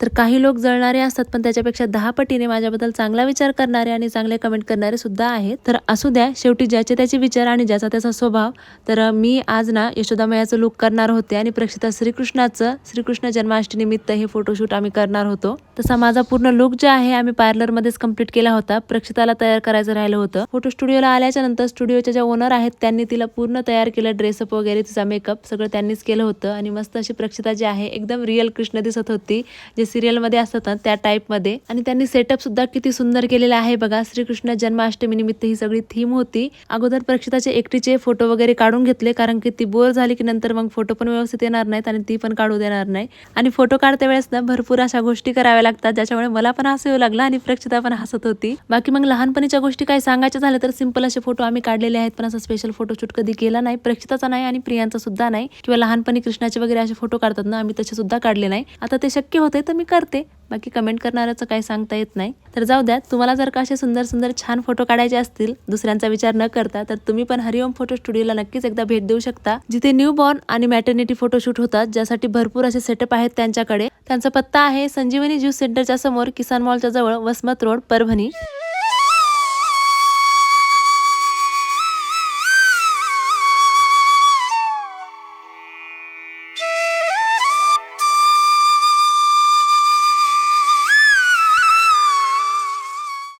तर काही लोक जळणारे असतात, पण त्याच्यापेक्षा 10 पटीने माझ्याबद्दल चांगला विचार करणारे आणि चांगले कमेंट करणारे सुद्धा आहेत. तर असू द्या, शेवटी ज्याचे त्याचे विचार आणि ज्याचा त्याचा स्वभाव. तर मी आज ना यशोदा मैयाचं लुक करणार होते आणि प्रक्षिता श्रीकृष्ण जन्माष्टमीनिमित्त हे फोटोशूट आम्ही करणार होतो. तसा माझा पूर्ण लुक जे आहे आम्ही पार्लरमध्येच कंप्लीट केला होता. प्रक्षिताला तयार करायचं राहिलं होतं. फोटो स्टुडिओला आल्याच्या नंतर स्टुडिओच्या ज्या ओनर आहेत त्यांनी तिला पूर्ण तयार केलं, ड्रेसअप वगैरे, तिचा मेकअप सगळं त्यांनीच केलं होतं. आणि मस्त अशी प्रक्षिता जी आहे एकदम रिअल कृष्ण दिसत होती, जे सिरियल मध्ये असतात ना त्या टाइप मध्ये. आणि त्यांनी सेटअप सुद्धा किती सुंदर केलेला आहे बघा. श्रीकृष्ण जन्माष्टमी निमित्त ही सगळी थीम होती. अगोदर प्रक्षिताचे एकटीचे फोटो वगैरे काढून घेतले, कारण की ती बोर झाली की नंतर मग फोटो पण व्यवस्थित येणार नाहीत आणि ती पण काढू देणार नाही. आणि फोटो काढते वेळेस ना भरपूर अशा गोष्टी कराव्या लागतात, ज्याच्यामुळे मला पण हसू येऊ लागला आणि प्रक्षिता पण हसत होती. बाकी मग लहानपणीच्या गोष्टी काय सांगायच्या झाल्या तर सिंपल असे फोटो आम्ही काढलेले आहेत, पण असं स्पेशल फोटोशूट कधी केला नाही. प्रक्षिताचा नाही आणि प्रियांचा सुद्धा नाही. किंवा लहानपणी कृष्णाचे वगैरे असे फोटो काढतात ना, आम्ही तसे सुद्धा काढले नाही. आता ते शक्य होते तर मी करते, बाकी कमेंट करणाऱ्याचं काही सांगता येत नाही. तर जाऊ द्या, तुम्हाला जर का असे सुंदर सुंदर छान फोटो काढायचे असतील दुसऱ्यांचा विचार न करता, तर तुम्ही पण हरिओम फोटो स्टुडिओला नक्कीच एकदा भेट देऊ शकता, जिथे न्यू बॉर्न आणि मॅटर्निटी फोटोशूट होतात, ज्यासाठी भरपूर असे सेटअप आहेत त्यांच्याकडे. त्यांचा पत्ता आहे संजीवनी ज्यूस सेंटरच्या समोर, किसान मॉलच्या जवळ, वसमत रोड, परभणी.